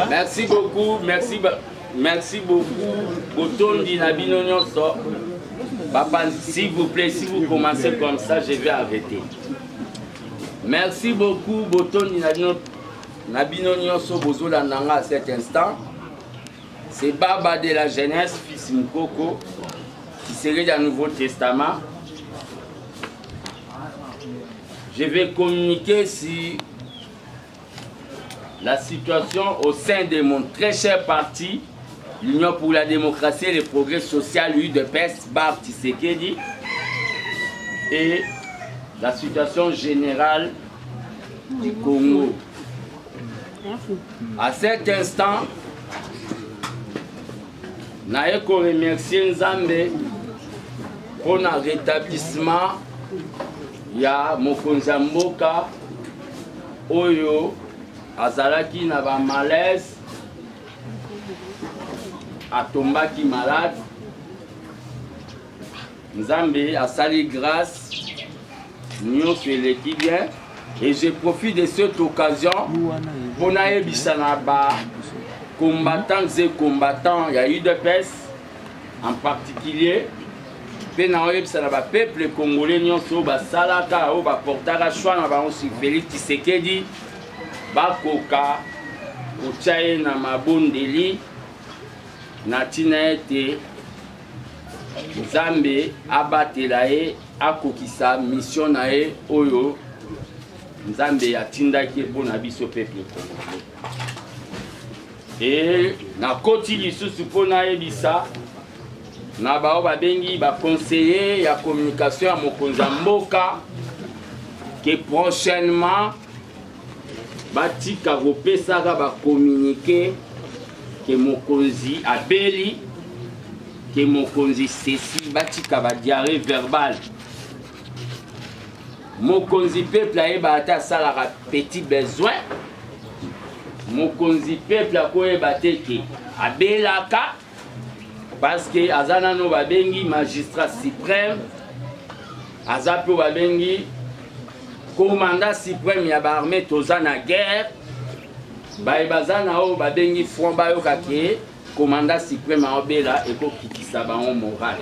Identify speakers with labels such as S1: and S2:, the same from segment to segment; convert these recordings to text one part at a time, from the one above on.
S1: Merci beaucoup, merci beaucoup. Botondi Nabino Nyonso. Papa, s'il vous plaît, si vous commencez comme ça, je vais arrêter. Merci beaucoup, Botondi Nabino Nyonso Bozola Nanga à cet instant. C'est Baba de la jeunesse, fils Mukoko, qui serait dans le Nouveau Testament. Je vais communiquer sur la situation au sein de mon très cher parti, l'Union pour la démocratie et le progrès social, UDPS, Bar Tshisekedi, et la situation générale du Congo. À cet instant, je remercie Nzambe pour le rétablissement. Il y a Mokonzi Mboka, Oyo, Azalaki na ba malaise, Atombaki malade. Nzambe a sali grâce, nous fait l'équipe bien. Et je profite de cette occasion pour naïe bisanaba combattants et combattants, il y a eu de pèse en particulier. Peuple congolais nyonso basalaka o baportaka choix na bango sur Félix Tshisekedi bakoka ochaye na mabondeli na tina ete Nzambe abatela ye akokisa mission na ye oyo Nzambe atindaki mpona biso peuple congolais. Et na koti lisusu mpona yebisa na bao babengi ba conseiller ya communication ya Mokonzi Mboka que prochainement batika kopesaka ba communiquer que Mokonzi abeli que Mokonzi ceci batika ba diarrhée verbale Mokonzi peuple ayeba ata salaka petit besoin Mokonzi peuple akoyeba te ke abelaka parce que Azana no babengi magistrat suprême, Azapo babengi commandant suprême ya ba armée tozana guerre, bazana o babengi front bayo kake commandant suprême a obela et ko kitisa bango moral.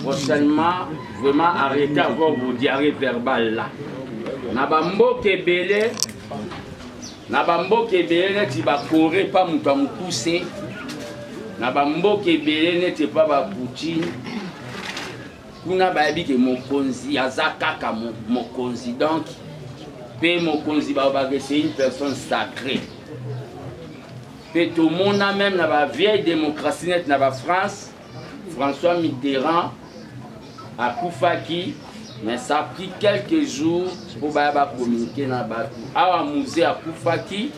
S1: Prochainement vraiment arrêtez avoir vos diarrhées verbales là. Na bamboke belé ti ba coré pas muta mukuse. Na bamboke belé n'était pas ba Poutine. Kuna bayebi ke Mokonzi azakaka Mokonzi donc pe Mokonzi ba c'est une personne sacrée. Pe tout le monde même na ba vieille démocratie net na ba France, François Mitterrand a Koufaki, mais ça a pris quelques jours pour ba communiquer na ba awa musée à Koufaki.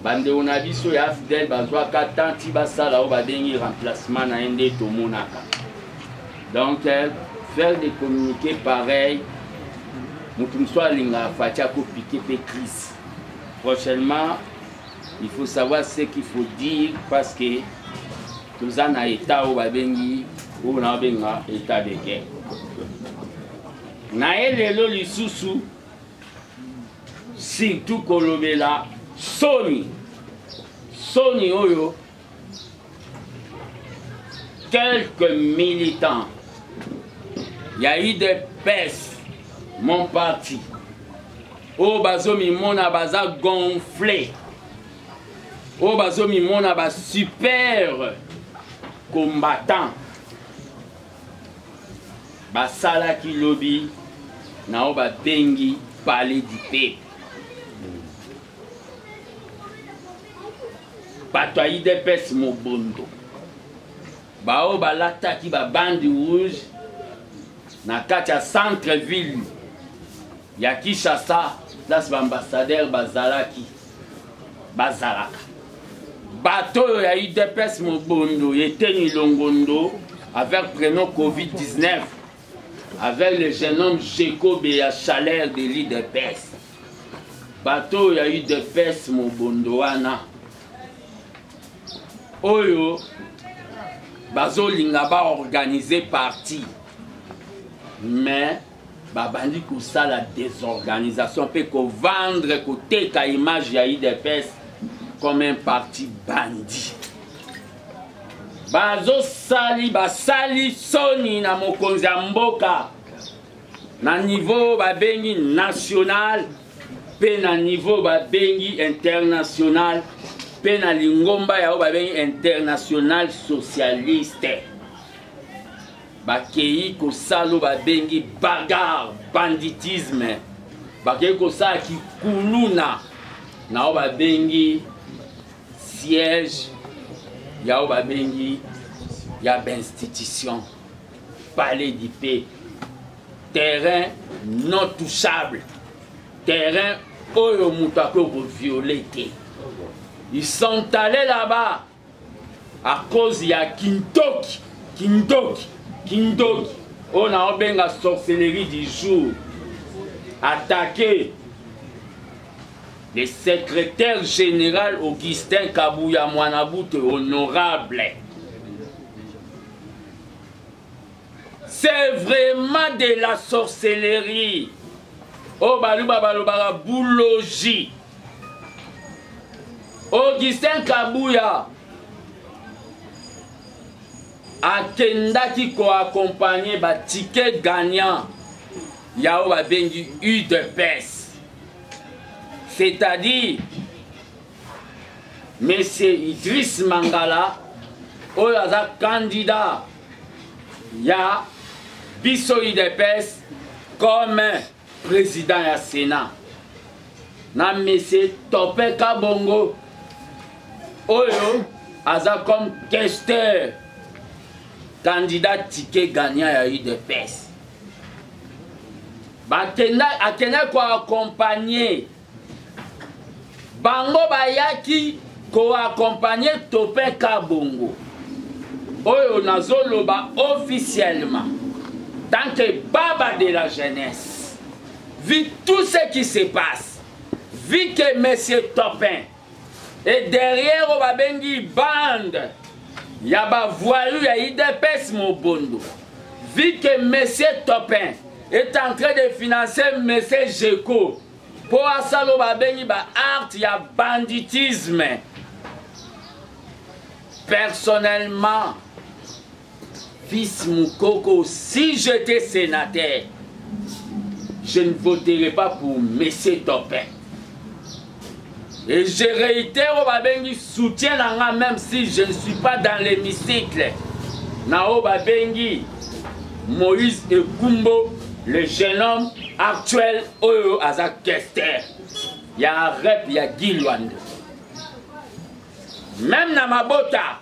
S1: Bande on a biso ya fidèle bazwa katanti basala o badengi remplacement na ende to monaka. Donc faire des communiqués pareils mutum soit linga fatia ko piquer pe crise. Prochainement, il faut savoir ce qu'il faut dire parce que tous en a état o babengi ou na benga état de guerre. Na elelo lisusu surtout kolobela Sony Oyo, quelques militants, il y a eu des pèses, mon parti, au bazomi mona baza gonflé, au bazomi mona ba super combattant, basala ki lobby, na oba bengi parler du peuple. Bato a IDPS Mobondo. Bao balata ki ba bande rouge na kati ya centre-ville ya Kinshasa, place ambassadeur bazalaka. Bato ya IDPS Mobondo Yeteni Longondo avec prénom Covid-19 avec le jeune homme Jacob et à chaleur de l'IDPS. Bato ya IDPS Mobondo wana Oyo bazolinga ba organiser parti mais babandi ko sala désorganisation pe ko vendre ko teka image ya IDPS comme un parti bandit. Basali soni na mokonzi ya mboka na niveau babengi national pe na niveau babengi international pe na lingomba ya babengi international socialiste. Bakei kosalo babengi bagarre banditisme. Bakei kosala kikuluna na babengi siège ya babengi ya institution palais d'IP, terrain non touchable, terrain oyo mutako ko violer. Ils sont allés là-bas à cause ya Kintoki. On a obenga sorcellerie du jour. Attaqué le secrétaire général Augustin Kabouya Mwanabute, honorable. C'est vraiment de la sorcellerie. Oh, balubala boulogie. Augustin Kabouya akendaki ko accompagner ba ticket gagnant yao ba bengi UDPS. C'est-à-dire, M. Idriss Mangala, oyaza candidat, ya biso UDPS comme président ya Sénat. Na M. Topé Kabongo, oyo aza comme questeur, candidat ticket gagnant ya UDPS. Akenda ko accompagner bango bayaki ko accompagner Topé Kabongo. Oyo nazoloba officiellement, tant que baba de la jeunesse, vu tout ce qui se passe, vu que M. Topin est derrière au babengi bande, yaba voyou ya IDPS Mobondo, vu que M. Topin est en train de financer M. Jeko, pour asalo babengi ba art ya banditisme. Personnellement, fils Moukoko, si j'étais sénateur, je ne voterai pas pour M. Topin. Et je réitère au babengi soutien à même si je ne suis pas dans l'hémicycle. Nao babengi Moïse Ekumbo, le jeune homme actuel Oyo Azak Kester. Il y a un rep, il y a Gilwande. Même dans ma bota,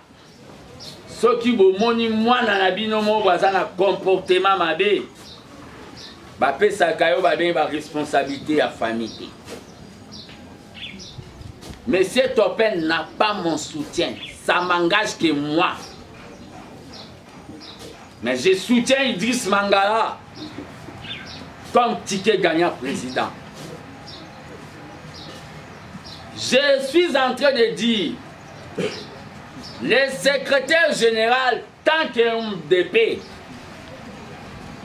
S1: ceux qui ont moni moi dans la binomo bazana comportement mabe, bapé sakayo baben ba responsabilité à famille. Monsieur Topin n'a pas mon soutien, ça m'engage que moi. Mais je soutiens Idriss Mangala comme ticket gagnant président. Je suis en train de dire, le secrétaire général, tant qu'un DP,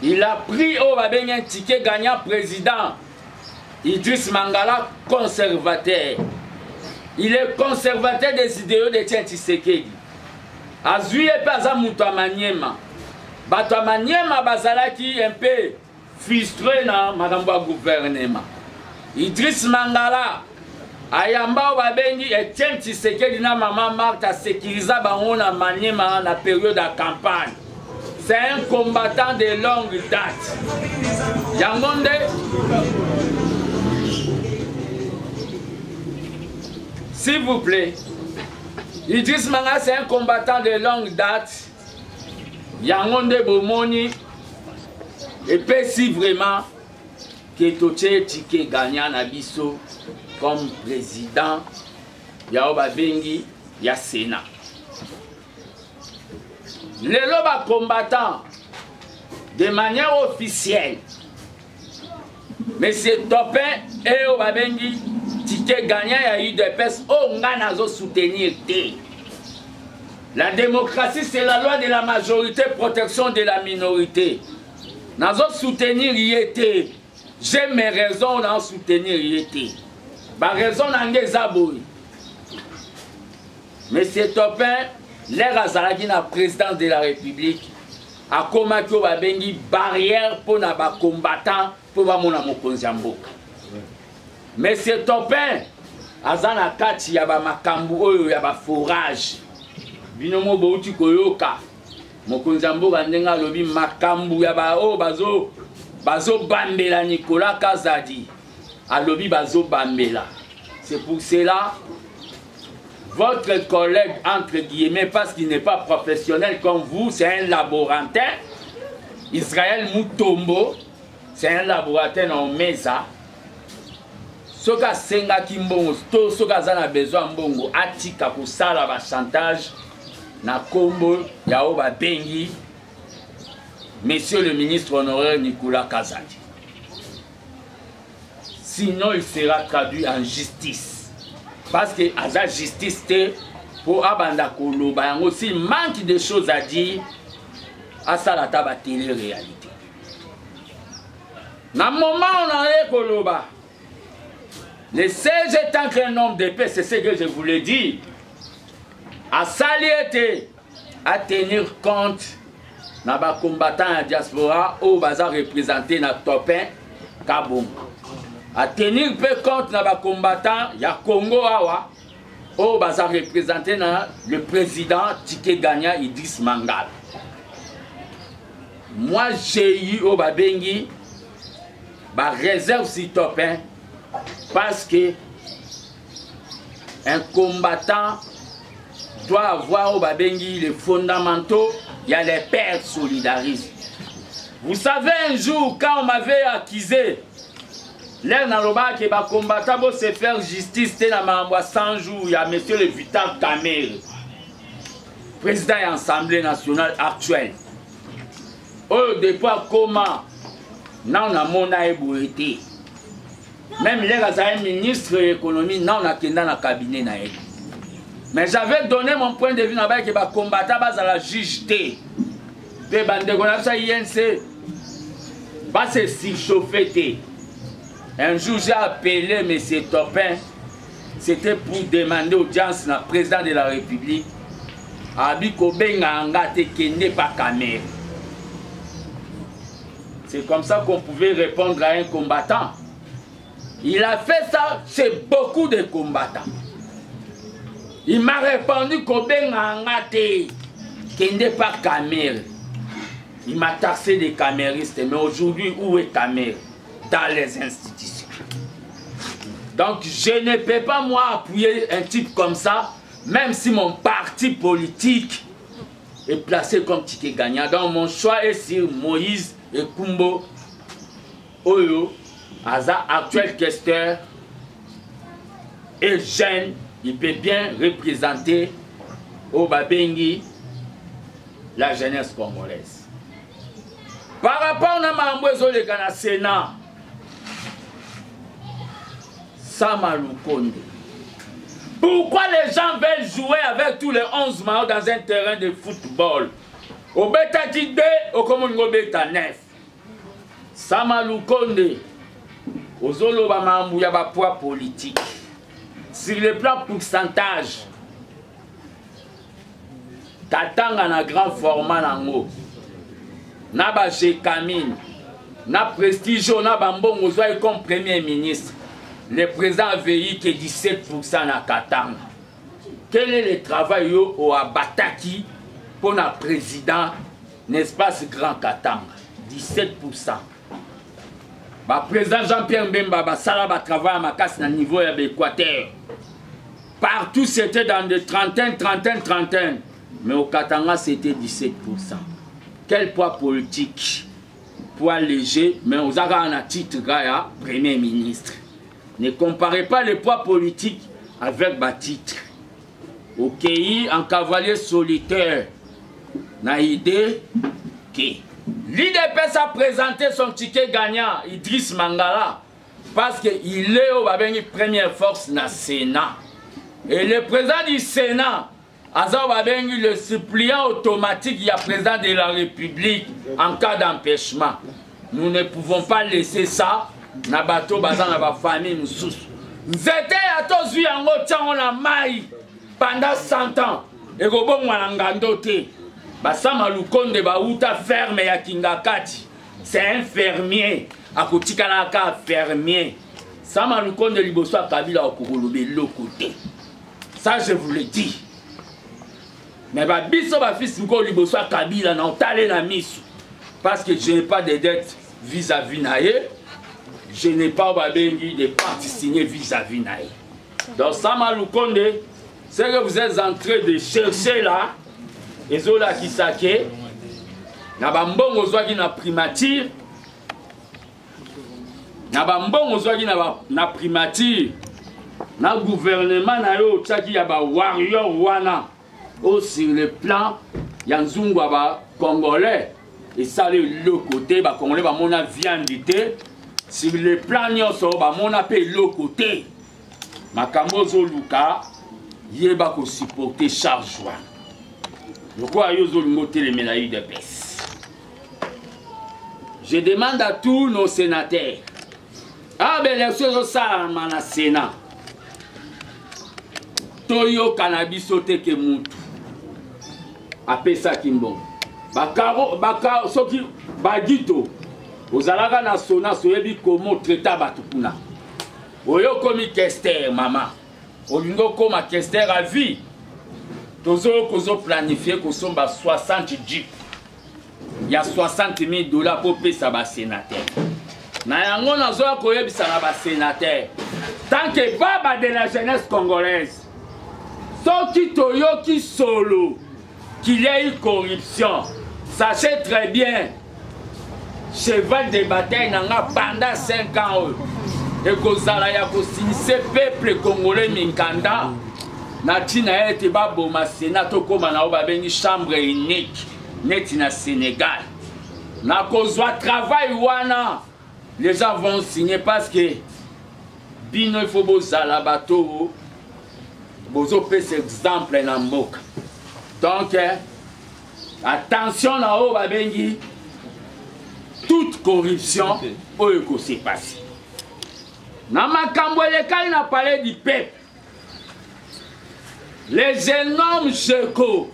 S1: il a pris au Babeng un ticket gagnant président. Idriss Mangala, conservateur. Il est conservateur des idéaux de Tshisekedi. Azuye Paza Moutamaniema. Batamaniema Bazala qui un peu frustré dans Madame gouvernement. Idriss Mangala. Ayamba Babengi et Tshisekedi na maman Marthe a sécurisé Banona Maniema la période de campagne. C'est un combattant de longue date. Yangonde. S'il vous plaît, Idriss Mangala c'est un combattant de longue date. Yangonde Bomoni. Et puis si vraiment que Toche Tike gagnant Nabiso comme président, Yao Babengi, ya Sénat. Les lobes combattants, de manière officielle, M. Topin et Obabengi, ticket gagnant à UDPS, on a soutenir. La démocratie, c'est la loi de la majorité, protection de la minorité. Nazo soutenir yété. J'ai mes raisons d'en soutenir yété. Ma raison n'a pas. Monsieur Topin, l'air azalaki na président de la République, a komaki o babengi barrière pour na ba combattant pour ba mona mokonzi ya mboka. Monsieur Topin, azana kati ya ba makambu oyo ya ba forage. Bino mo bouti koyoka. Mokonzi ya mboka ndenga lobi makambu ya ba o bazo bambela Nicolas Kazadi. Alobi bazo bambela. C'est pour cela votre collègue, entre guillemets, parce qu'il n'est pas professionnel comme vous, c'est un laborantin. Israël Mutombo, c'est un laborantin en Mesa. Ce que Senga Kimbongo, ce que a besoin de Mbongo, Atika pour ça, la chantage, na Kombo, Yaoba Bengi, monsieur le ministre honoraire Nicolas Kazadi. Sinon, il sera traduit en justice. Parce que la justice, pour Abanda Koloba, s'il manque de choses à dire, à ça la table télé-réalité. Dans le moment où on est Koloba, le CG tant qu'un homme de paix, c'est ce que je voulais dire. À saliété, à tenir compte, dans les combattants à la diaspora, où on va représenter notre Topin, Kabongo. À tenir peu compte dans les combattants, il y a Congo Awa, où on va représenter le président Tike Ganya Idriss Mangal. Moi, j'ai eu au Babengi, ma réserve si Topin, parce que un combattant doit avoir au Babengi les fondamentaux, il y a les pères solidaristes. Vous savez, un jour, quand on m'avait accusé, l'air dans le bas qui va combattre pour se faire justice, c'était dans 100 jours, il y a M. le Vital Kamel, président de l'Assemblée nationale actuelle. Au départ, comment non, on a mon été. Même les ministre de l'économie, non, on a dans le cabinet. Mais j'avais donné mon point de vue là-bas qui va combattre à la juge T. Des bandes de INC va se surchauffer. Un jour, j'ai appelé M. Topin. C'était pour demander audience au président de la République. Abiko Benga Angate qui n'est pas caméra. C'est comme ça qu'on pouvait répondre à un combattant. Il a fait ça chez beaucoup de combattants. Il m'a répondu qu'au Bengangate, qu'il n'est pas caméra. Il m'a taxé des caméristes. Mais aujourd'hui, où est caméra? Dans les institutions. Donc, je ne peux pas, moi, appuyer un type comme ça, même si mon parti politique est placé comme ticket gagnant. Donc, mon choix est sur Moïse et Kumbo Oyo, Aza, actuel questeur, et jeune, il peut bien représenter au Babengi la jeunesse congolaise. Par rapport à Mambozo le Ghana Sénat, Samaloukonde. Pourquoi les gens veulent jouer avec tous les 11 maillots dans un terrain de football? Au bêta 2, au Komongo bêta 9. Samaloukonde, aux Zoloba Mamouya ba poids politique. Sur le plan pourcentage, Katanga na grand format nango. Na ba Jekamine, na Prestige, na Bambongo Zoy comme premier ministre. Le président a veillé que 17% na Katanga. Quel est le travail au Abataki pour le président, n'est-ce pas, ce grand Katanga? 17%. Le président Jean-Pierre Mbemba, ça va travailler à ma casse à niveau de l'Équateur. Partout, c'était dans des trentaines. Mais au Katanga, c'était 17%. Quel poids politique? Poids léger, mais aux Arabes, à titre Gaïa, Premier ministre. Ne comparez pas le poids politique avec le titre. Au pays, en cavalier solitaire, n'a idée que l'IDPS a présenté son ticket gagnant, Idriss Mangala, parce qu'il est au Babengi première force dans le Sénat. Et le président du Sénat, Azar Babengi, le suppliant automatique, il y a président de la République en cas d'empêchement. Nous ne pouvons pas laisser ça. Na bateau bazan na ba famille nous nzete ya tozwi yango tiango na mai pendant 100 ans ekobongwa na ngando te basama lukonde bauta ferme ya Kingakati c'est un fermier akotikalaka fermier sama lukonde liboso ya Kabila okokolobe loko te ça je vous le dis mais babiso bafils ngo liboso ya Kabila na otale na misu parce que je n'ai pas de dettes vis-à-vis naye je n'ai pas de parties signées vis-à-vis naye. Donc Sama Lukonde, ce que vous êtes en train de chercher là, et zola qui sake, na bambongo zwaki na primature, na bambongo zwaki na primature, na gouvernement na yo tchaki ya ba warrior wana, au sur le plan ya nzungu ba congolais, et ça le côté ba congolais ba mona viandité. Sur le plan nyonso ba mona pe lo côté makambo zo luka yeba ko supporter charge wa pourquoi yo zo moter les médailles de pes. Je demande à tous nos sénateurs ben les choses ça na sénat toyo cannabis sote ke mutu apesa kimbo bakaro soki bagito ozalaka na sona soyebi komo traiter bato kuna oyo komi kester mama olingo koma kester à vie tozo kozo planifier kosomba 60 jeep ya 60 000 $ pour pesa ba sénateur na yango nazo koyebisa na ba sénateur tant que baba de la jeunesse congolaise soki toyoki solo qu'il y a eu corruption sachez très bien cheval de bataille nanga pendant 5 ans et kozala ya kosinise peuple congolais minkanda na tina ete baboma sénat tokoma na babengi chambre unique neti na Sénégal na kozwa travail wana les gens vont signer parce que bino il faut bozala bato bozo pesa exemple na mboka donc attention na o babengi toute corruption oyo ko s'est passé. Na makambo elekali na palais du peuple. Les énormes checos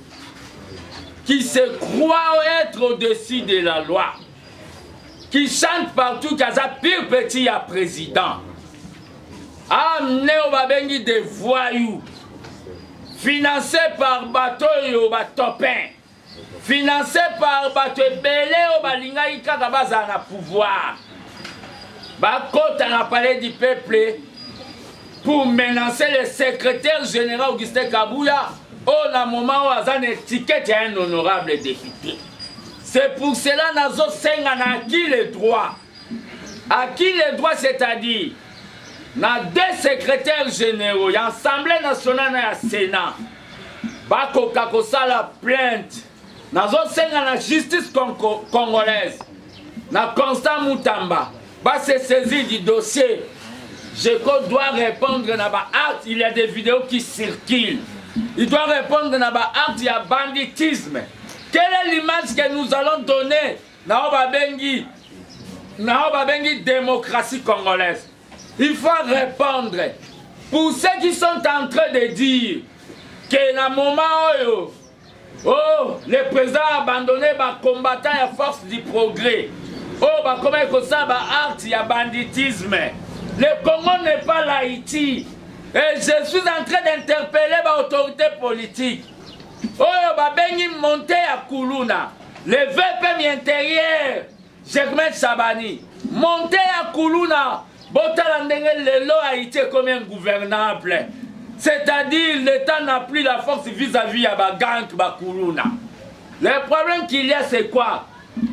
S1: qui se croient être au-dessus de la loi, qui chantent partout qu'Aza pire petit à président, amené au babengi des voyous, financés par bateau et au batopin. Financé par Batebele au Balingaï Kagabaza na pouvoir. Bakota na palais du peuple pour menacer le secrétaire général Augustin Kabouya au na moment où Azan étiquette à un honorable député. C'est pour cela nazo senga na acquis les droits. Acquis les droits, c'est-à-dire na 2 secrétaires généraux, l'Assemblée nationale et le Sénat. Bako Kakosa la plainte. Nazo senga na justice congolaise na Constant Moutamba va se saisir du dossier. Je dois répondre na ba acte, il y a des vidéos qui circulent. Il doit répondre na ba acte, il y a banditisme. Quelle est l'image que nous allons donner na Obabengi démocratie congolaise? Il faut répondre. Pour ceux qui sont en train de dire que na moment oh, le président a abandonné les combattants à force du progrès. Oh, comment il y a acte, il y a banditisme. Le Congo n'est pas l'Haïti. Et je suis en train d'interpeller l'autorité politique. Oh, Bengi monté à Koulouna. Le VP intérieur, Germain Chabani, monté à Koulouna. Botalandenge Lelo Haïti comme un gouvernable. C'est-à-dire l'État n'a plus la force vis-à-vis de Bagank Bakuluna. Le problème qu'il y a, c'est quoi?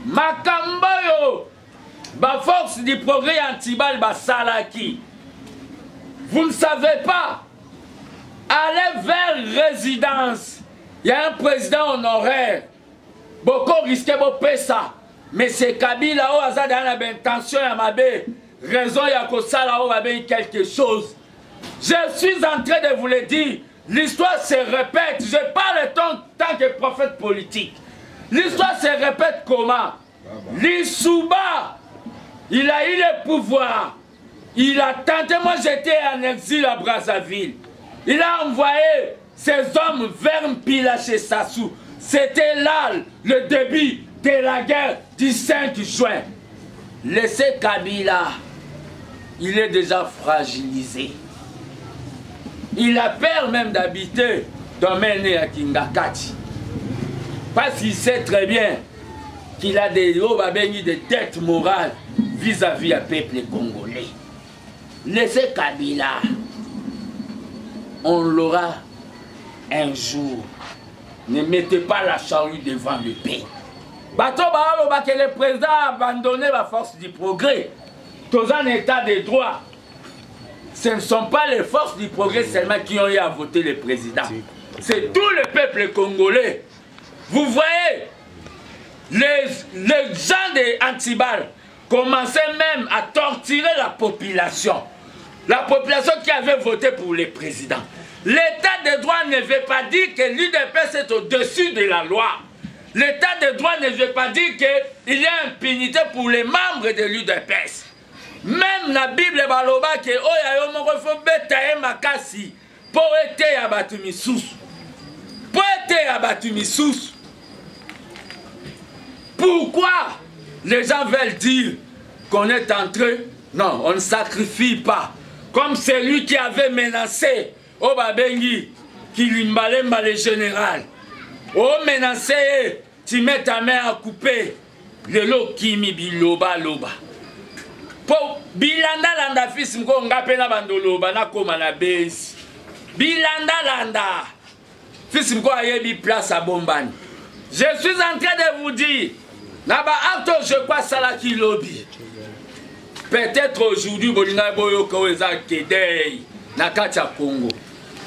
S1: Makamboyo, la force du progrès antibal Basalaki. Vous ne savez pas. Allez vers résidence. Il y a un président honoraire. Beaucoup risquent de ça. Mais c'est Kabila ou Azad a intention à ma raison ya kosala ou quelque chose. Je suis en train de vous le dire. L'histoire se répète. Je parle tant que prophète politique. L'histoire se répète comment? Lissouba, il a eu le pouvoir. il a tenté, moi j'étais en exil à Brazzaville. Il a envoyé ses hommes vers Mpila chez Sassou. C'était là le début de la guerre du 5 juin. Laissez Kabila, il est déjà fragilisé. Il a peur même d'habiter dans Mene à Kingakati. Parce qu'il sait très bien qu'il a des dettes morales vis-à-vis du peuple congolais. Laissez Kabila, on l'aura un jour. Ne mettez pas la charrue devant le pays. Bateau que le président a abandonné la force du progrès. Dans un état de droit, ce ne sont pas les forces du progrès seulement qui ont eu à voter le président. C'est tout le peuple congolais. Vous voyez, les gens de Antibal commençaient même à torturer la population. La population qui avait voté pour le président. L'état de droit ne veut pas dire que l'UDPS est au-dessus de la loi. L'état de droit ne veut pas dire qu'il y a impunité pour les membres de l'UDPS. Même la Bible baloba que oya yo moko fo beta e makasi po ete ya batu misusu. Po ete ya batu misusu. Pourquoi les gens veulent dire qu'on est entré? Non, on ne sacrifie pas. Comme celui qui avait menacé Obabengi, qui lui mbalemba le général. Oh menacé, tu mets ta main à couper. Le lo kimi biloba loba. Po bilanda landa fils mko ngape na bandoloba na koma na base. Bilanda landa. Fils mko ayebi place à Bombani. Je suis en train de vous dire, naba acto je crois salaki lobby. Peut-être aujourd'hui bolinga boyo kaweza kedei na kacha Congo.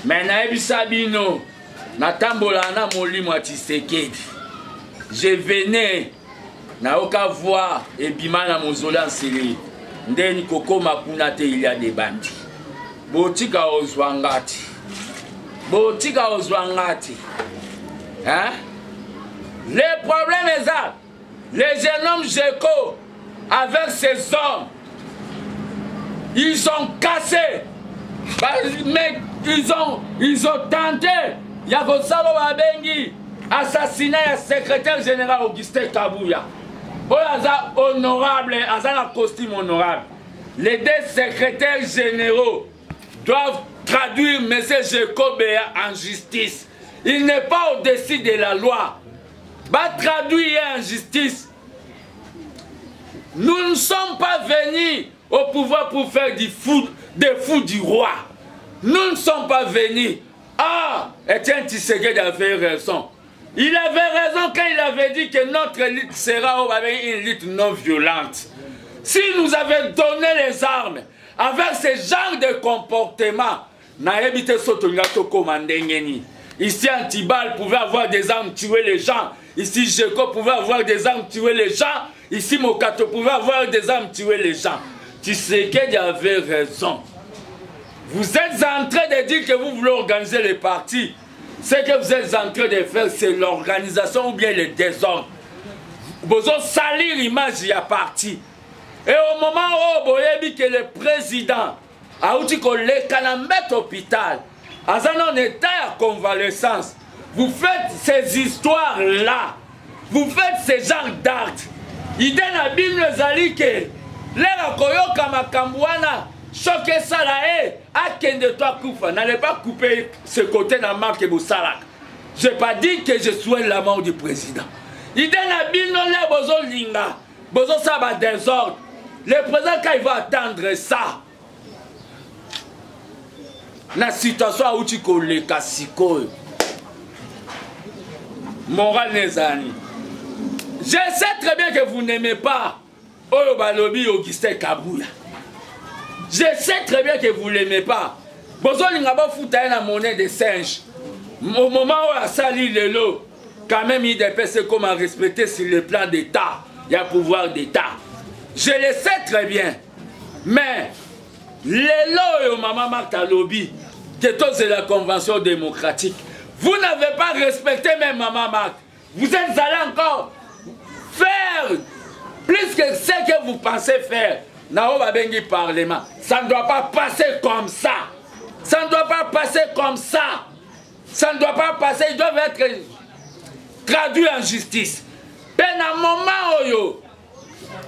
S1: Mais na ebisabino na tambola na molimo a Tshisekedi. Je venais na oka voir et bimana mozola nsele. Ndeni koko makuna te il y a des bandits. Botika ozwangati. Botika ozwangati. Hein? Le problème est ça. Les jeunes hommes Géco avec ces hommes, ils sont cassés. Mais ils ont tenté. Yakosalo Babengi assassiné le secrétaire général Augustin Kabouya. Oyaza honorable, Azana costume honorable. Les deux secrétaires généraux doivent traduire M. Jacob en justice. Il n'est pas au-dessus de la loi. Va traduire en justice. Nous ne sommes pas venus au pouvoir pour faire des fous du roi. Nous ne sommes pas venus. Ah, Etienne Tshisekedi avait raison. Il avait raison quand il avait dit que notre lutte sera une lutte non violente. Si nous avions donné les armes avec ce genre de comportement, ici Antibal pouvait avoir des armes, tuer les gens. Ici Géco pouvait avoir des armes, tuer les gens. Ici Mokato pouvait avoir des armes, tuer les gens. Tshisekedi avait raison. Vous êtes en train de dire que vous voulez organiser les partis. Ce que vous êtes en train de faire, c'est l'organisation ou bien le désordre. Vous avez salir l'image de la parti. Et au moment où vous avez dit que le président a dit que le Kanambet hôpital, à un état de convalescence, vous faites ces histoires-là. Vous faites ces genres d'actes. Il y a une Bible qui dit que les choqué ça là, de toi Koufa, n'allez pas couper ce côté dans la marque et Boussalak. Je n'ai pas dit que je souhaite la mort du président. Il dit na bino le bozo linga, bozo ça va désordre. Le président quand il va attendre ça, la situation où tu colles les cassicos, moral les amis. Je sais très bien que vous n'aimez pas Oyo Balobi Augustin Kabouya. Je sais très bien que vous ne l'aimez pas. Bozo Lingaba fouta la monnaie de singe. Au moment où a sali le lot, quand même il dépêche comment respecter sur le plan d'État. Il y a pouvoir d'État. Je le sais très bien. Mais, le lot Maman Martha Lobby, que c'est la convention démocratique. Vous n'avez pas respecté même Maman Martha. Vous êtes allé encore faire plus que ce que vous pensez faire. Nao babengi parlement. Ça ne doit pas passer comme ça. Ça ne doit pas passer comme ça. Ça ne doit pas passer. Ils doivent être traduits en justice. Ben à un moment oyo,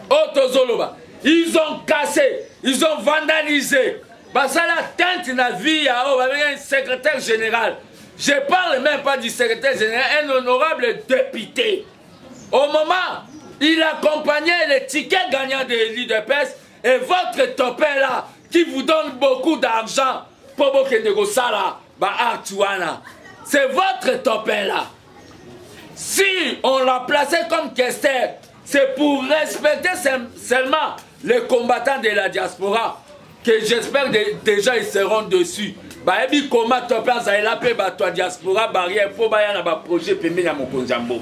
S1: Otozoloba, ils ont cassé, ils ont vandalisé. Bah ça la teinte na vie avec un secrétaire général. Je parle même pas du secrétaire général, un honorable député. Au moment, il accompagnait les tickets gagnants de l'UDPS et votre topin là, qui vous donne beaucoup d'argent pour que négociala, bah Artuana. C'est votre topin là. Si on l'a placé comme questeur, c'est pour respecter seulement les combattants de la diaspora, que j'espère déjà ils seront dessus. Bah ebi comment topin ça la paix bah toi diaspora barrière pour bah y a un projet pembe ya mokonzambo.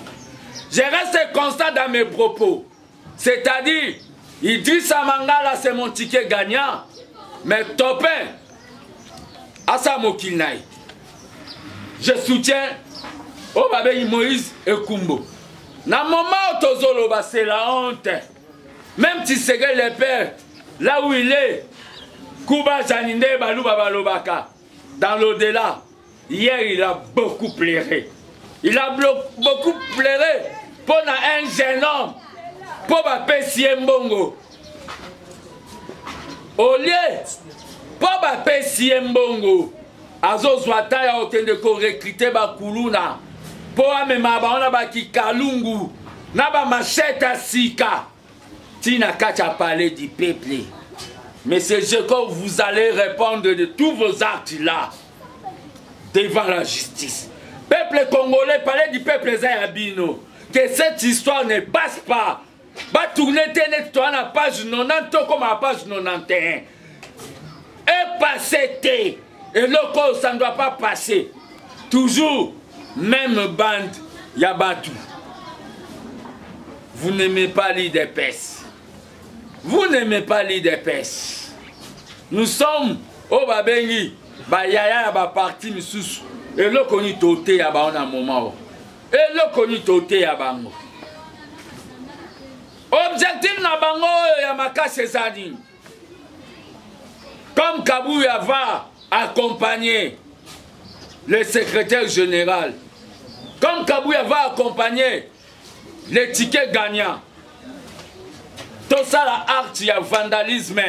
S1: Je reste constant dans mes propos. C'est-à-dire, Idrissa Mangala c'est mon ticket gagnant, mais topin Asa Mokilnaï. Je soutiens oh babé Moïse et Kumbo. Na moment Tozoloba c'est la honte. Même si c'est le père, là où il est, Kuba Janinde Balou Babalobaka, dans l'au-delà, hier il a beaucoup pleuré. Il a beaucoup pleuré pour un jeune homme, pour Bapé Siembongo. Au lieu, pour Bapé Siembongo, Azo Zwata ya otende ko recruter Bakuluna, pour amema baona baki Kalungu, na ba machette sika. Tina Kacha parler du peuple. Monsieur Jacob, vous allez répondre de tous vos actes là devant la justice. Peuple congolais, parlez du peuple Zayabino. Que cette histoire ne passe pas. Va tourner à la page 90 comme à la page 91. Et passer. Et le corps, ça ne doit pas passer. Toujours, même bande, Yabatou. Vous n'aimez pas l'IDPS. Vous n'aimez pas l'IDPS. Nous sommes au Babengi, Bayaya, Parti Missous, et le connu toté à un moment. Et le connu toté à Bango. Objectif na Bango, Yamaka Césarine. Comme Kabouya va accompagner le secrétaire général, comme Kabouya va accompagner les tickets gagnants. Tout ça, la art, il y a vandalisme.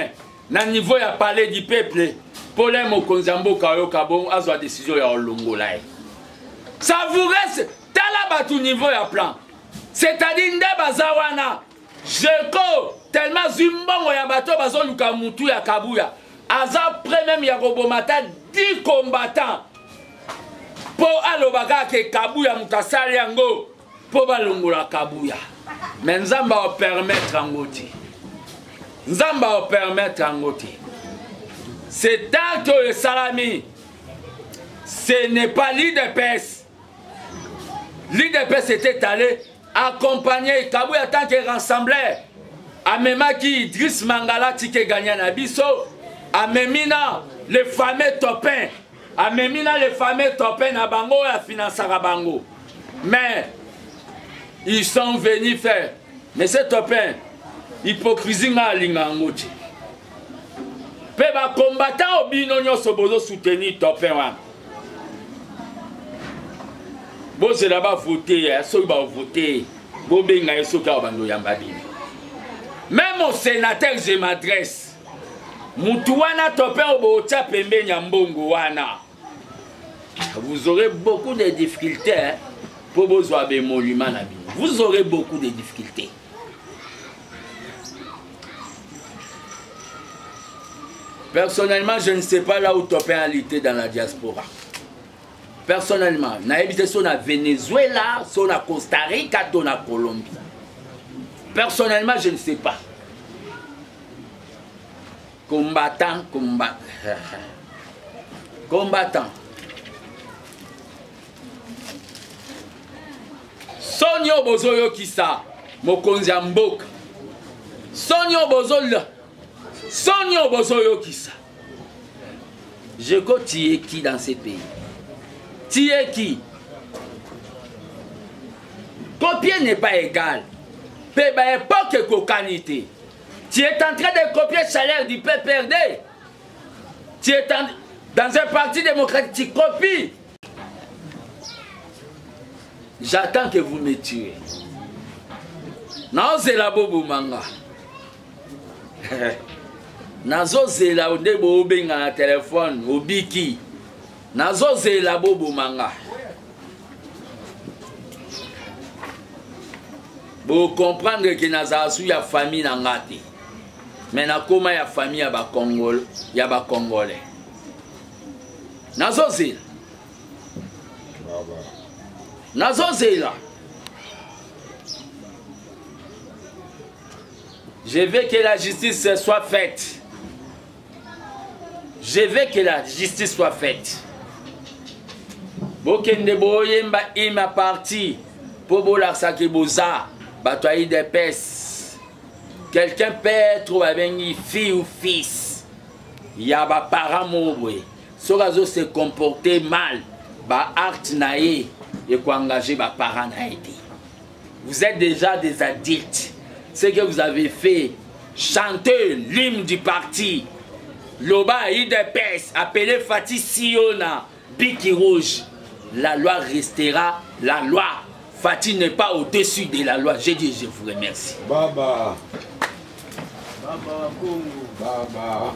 S1: Na niveau, il y a parlé du peuple. Pour les mots Konzambo, Kayo, Kabon, à la décision, il y a Olongolai. Ça vous reste, t'as là, tout niveau, il y a plan. C'est-à-dire, Ndebazawana, Jeko, tellement Zumbongo, il y a bateau, Bazo, Lukamutu, il y a Kabouya. Aza, après même, il y a Robomata, 10 combattants. Pour Alobaga, que Kabouya, Moukassali, Yango, pour Balongola, Kabouya. Mais Nzamba va permettre en côté. Nzamba va permettre en côté. C'est tant que le salami, ce n'est pas l'IDPS. L'IDPS était allé accompagner Kabouya tant que rassembleur. Amemaki Idriss Mangala tike gagnant Nabiso. Amemina les fameux topins. Amemina les fameux topins na bango et financer à bango. Mais ils sont venus faire. Mais ces topins, hypocrisie na lingangoti. Pe ba combattant au binonyo sobozo soutenir topin. Bon c'est là-bas voter, ceux qui vont voter, bon benga ceux qui vont yambabi. Même au sénateur je m'adresse. Mutuana topin au botia pembe nyambongo wana. Vous aurez beaucoup de difficultés pour vos monuments. Vous aurez beaucoup de difficultés. Personnellement, je ne sais pas là où Topin a lutté dans la diaspora. Personnellement, je habité sur la Venezuela, sur la Costa Rica, sur la Colombie. Personnellement, je ne sais pas. Combattant. Sonyo bozoyo kisa mokonzi ya mboka. Sonyo bozoyo kisa. Je go tirer qui dans ces pays? Tirer qui? Copier n'est pas égal. Pe ba époque kokanité. Tu es en train de copier le salaire du PPRD. Tu es dans un parti démocratique, tu copies. J'attends que vous me tuez. Non, c'est la bobo manga. Nazo c'est la bobo benga téléphone, au biki. Nazo c'est la bobo manga. Vous comprendre que nazasu ya famille nangati. Mais na koma ya famille ya ba Congolais, ya ba Congolais. Nazo c'est là. Je veux que la justice soit faite. Je veux que la justice soit faite. Bokende boyemba ima parti pour bolaksa ke boza batoyi de pes. Quelqu'un peut être avec fille ou fils. Il y a ba parents mourir. Sorazo se comporter mal, ba acte naé et quoi engager ba parents naé. Vous êtes déjà des adultes. Ce que vous avez fait, chanter l'hymne du parti, Loba IDPS, appelé Fatih Siona, Biki Rouge. La loi restera la loi. Fatih n'est pas au-dessus de la loi. J'ai dit, je vous remercie.
S2: Baba. Baba Congo. Baba.